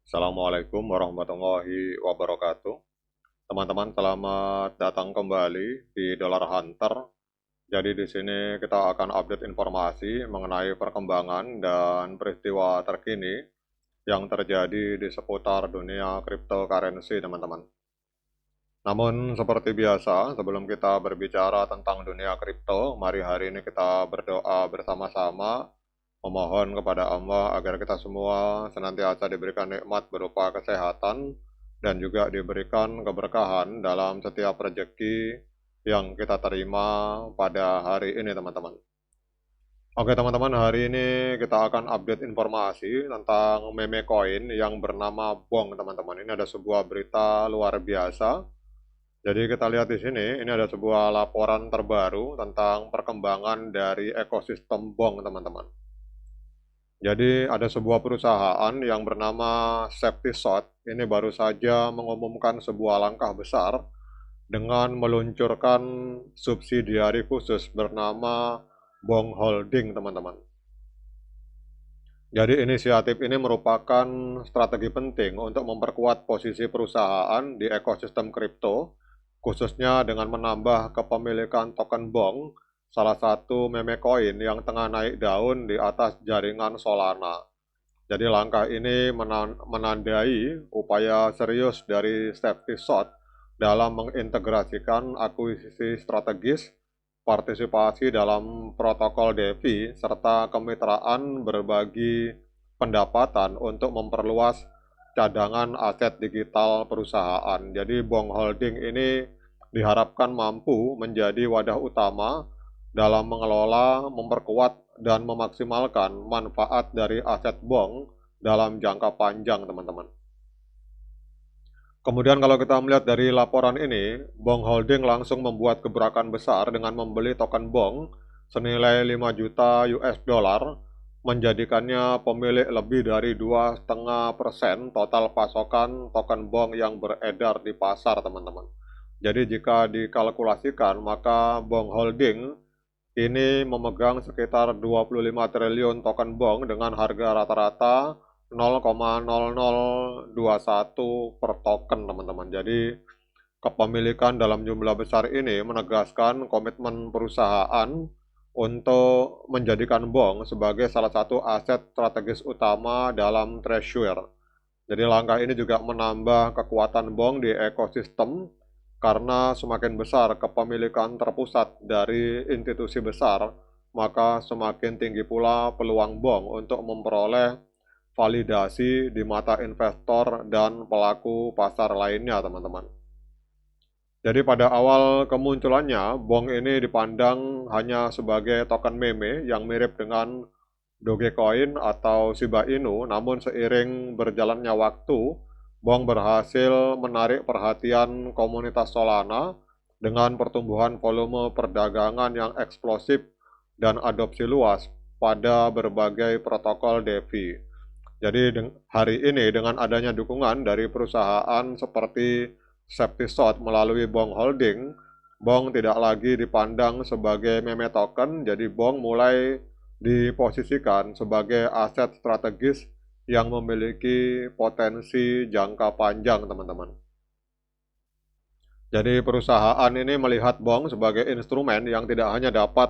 Assalamualaikum warahmatullahi wabarakatuh. Teman-teman, selamat datang kembali di Dollar Hunter. Jadi di sini kita akan update informasi mengenai perkembangan dan peristiwa terkini yang terjadi di seputar dunia cryptocurrency, teman-teman. Namun seperti biasa, sebelum kita berbicara tentang dunia kripto, mari hari ini kita berdoa bersama-sama memohon kepada Allah agar kita semua senantiasa diberikan nikmat berupa kesehatan dan juga diberikan keberkahan dalam setiap rezeki yang kita terima pada hari ini, teman-teman. Oke, teman-teman, hari ini kita akan update informasi tentang meme coin yang bernama Bong, teman-teman. Ini ada sebuah berita luar biasa. Jadi kita lihat di sini, ini ada sebuah laporan terbaru tentang perkembangan dari ekosistem Bong, teman-teman. Jadi ada sebuah perusahaan yang bernama SafetySot, ini baru saja mengumumkan sebuah langkah besar dengan meluncurkan subsidiari khusus bernama Bong Holding, teman-teman. Jadi inisiatif ini merupakan strategi penting untuk memperkuat posisi perusahaan di ekosistem kripto, khususnya dengan menambah kepemilikan token Bong, salah satu meme coin yang tengah naik daun di atas jaringan Solana. Jadi langkah ini menandai upaya serius dari SafetySot dalam mengintegrasikan akuisisi strategis, partisipasi dalam protokol DeFi, serta kemitraan berbagi pendapatan untuk memperluas cadangan aset digital perusahaan. Jadi Bong Holding ini diharapkan mampu menjadi wadah utama dalam mengelola, memperkuat, dan memaksimalkan manfaat dari aset Bong dalam jangka panjang, teman-teman. Kemudian kalau kita melihat dari laporan ini, Bong Holding langsung membuat gebrakan besar dengan membeli token Bong senilai 5 juta US dollar, menjadikannya pemilik lebih dari 2,5% total pasokan token Bong yang beredar di pasar, teman-teman. Jadi jika dikalkulasikan, maka Bong Holding ini memegang sekitar 25 triliun token Bong dengan harga rata-rata 0,0021 per token, teman-teman. Jadi kepemilikan dalam jumlah besar ini menegaskan komitmen perusahaan untuk menjadikan Bong sebagai salah satu aset strategis utama dalam treasury. Jadi langkah ini juga menambah kekuatan Bong di ekosistem karena semakin besar kepemilikan terpusat dari institusi besar, maka semakin tinggi pula peluang Bong untuk memperoleh validasi di mata investor dan pelaku pasar lainnya, teman-teman. Jadi pada awal kemunculannya, Bong ini dipandang hanya sebagai token meme yang mirip dengan Dogecoin atau Shiba Inu, namun seiring berjalannya waktu, Bong berhasil menarik perhatian komunitas Solana dengan pertumbuhan volume perdagangan yang eksplosif dan adopsi luas pada berbagai protokol DeFi. Jadi hari ini dengan adanya dukungan dari perusahaan seperti SafetySot melalui Bong Holding, Bong tidak lagi dipandang sebagai meme token, jadi Bong mulai diposisikan sebagai aset strategis yang memiliki potensi jangka panjang, teman-teman. Jadi perusahaan ini melihat Bong sebagai instrumen yang tidak hanya dapat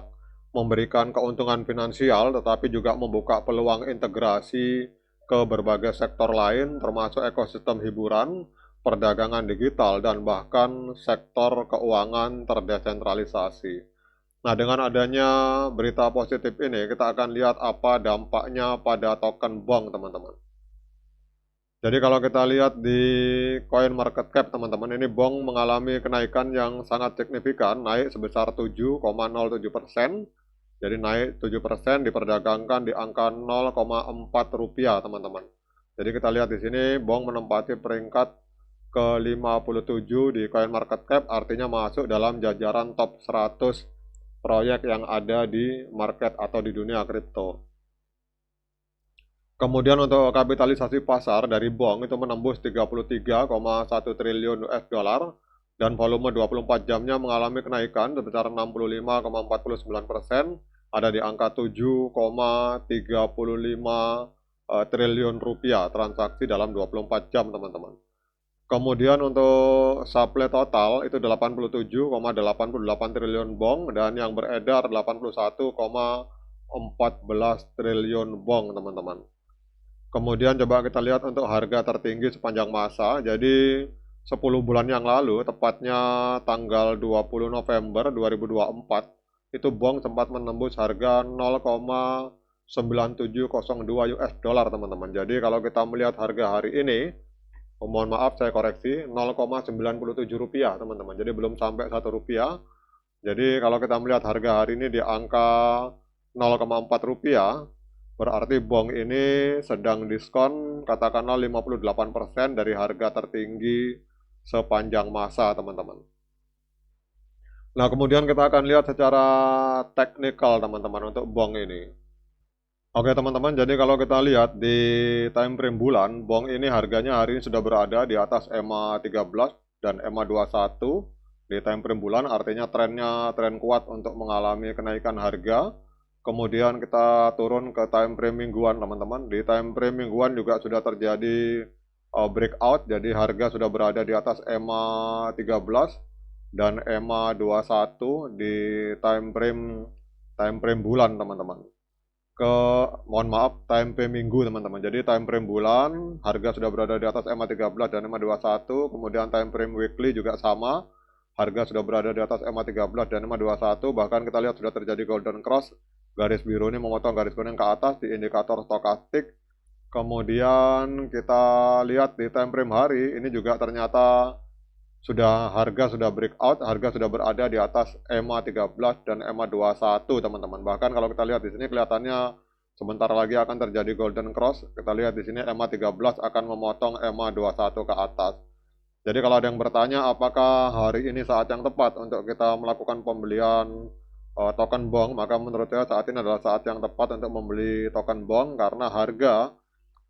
memberikan keuntungan finansial, tetapi juga membuka peluang integrasi ke berbagai sektor lain, termasuk ekosistem hiburan, perdagangan digital, dan bahkan sektor keuangan terdesentralisasi. Nah, dengan adanya berita positif ini, kita akan lihat apa dampaknya pada token Bong, teman-teman. Jadi kalau kita lihat di coin market cap, teman-teman, ini Bong mengalami kenaikan yang sangat signifikan, naik sebesar 7,07%. Jadi naik 7% diperdagangkan di angka 0,4 rupiah, teman-teman. Jadi kita lihat di sini Bong menempati peringkat ke-57 di coin market cap, artinya masuk dalam jajaran top 100 proyek yang ada di market atau di dunia kripto. Kemudian untuk kapitalisasi pasar dari Bong itu menembus 33,1 triliun US dollar dan volume 24 jamnya mengalami kenaikan sebesar 65,49%, ada di angka 7,35 triliun rupiah transaksi dalam 24 jam, teman-teman. Kemudian untuk supply total itu 87,88 triliun bong dan yang beredar 81,14 triliun bong, teman-teman. Kemudian coba kita lihat untuk harga tertinggi sepanjang masa. Jadi 10 bulan yang lalu, tepatnya tanggal 20 November 2024, itu bong sempat menembus harga 0,9702 US dollar, teman-teman. Jadi kalau kita melihat harga hari ini, mohon maaf saya koreksi, 0,97 rupiah, teman-teman. Jadi belum sampai 1 rupiah. Jadi kalau kita melihat harga hari ini di angka 0,4 rupiah, berarti bong ini sedang diskon katakanlah 58% dari harga tertinggi sepanjang masa, teman-teman. Nah, kemudian kita akan lihat secara teknikal, teman-teman, untuk bong ini. Oke, teman-teman, jadi kalau kita lihat di time frame bulan, bong ini harganya hari ini sudah berada di atas EMA 13 dan EMA 21 di time frame bulan, artinya tren kuat untuk mengalami kenaikan harga. Kemudian kita turun ke time frame mingguan, teman-teman. Di time frame mingguan juga sudah terjadi breakout, jadi harga sudah berada di atas EMA 13 dan EMA 21 di time frame bulan, teman-teman. Mohon maaf, time frame minggu, teman-teman. Jadi time frame bulan harga sudah berada di atas EMA 13 dan EMA 21, kemudian time frame weekly juga sama. Harga sudah berada di atas EMA 13 dan EMA 21, bahkan kita lihat sudah terjadi golden cross. Garis biru ini memotong garis kuning ke atas di indikator stokastik. Kemudian kita lihat di time frame hari ini juga ternyata harga sudah breakout, harga sudah berada di atas EMA 13 dan EMA 21, teman-teman. Bahkan kalau kita lihat di sini kelihatannya sebentar lagi akan terjadi golden cross. Kita lihat di sini EMA 13 akan memotong EMA 21 ke atas. Jadi kalau ada yang bertanya apakah hari ini saat yang tepat untuk kita melakukan pembelian token bong, maka menurut saya saat ini adalah saat yang tepat untuk membeli token bong karena harga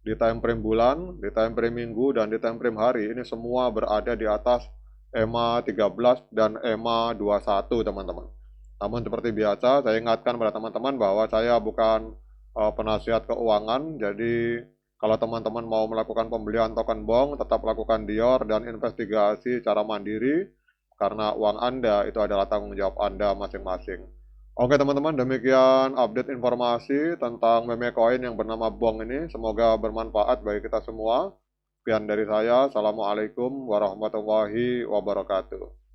di time frame bulan, di time frame minggu, dan di time frame hari ini semua berada di atas EMA 13 dan EMA 21, teman-teman. Namun seperti biasa, saya ingatkan pada teman-teman bahwa saya bukan penasihat keuangan, jadi kalau teman-teman mau melakukan pembelian token bong, tetap lakukan DIOR dan investigasi secara mandiri, karena uang Anda itu adalah tanggung jawab Anda masing-masing. Oke, teman-teman, demikian update informasi tentang meme coin yang bernama bong ini. Semoga bermanfaat bagi kita semua. Sekian dari saya. Assalamualaikum warahmatullahi wabarakatuh.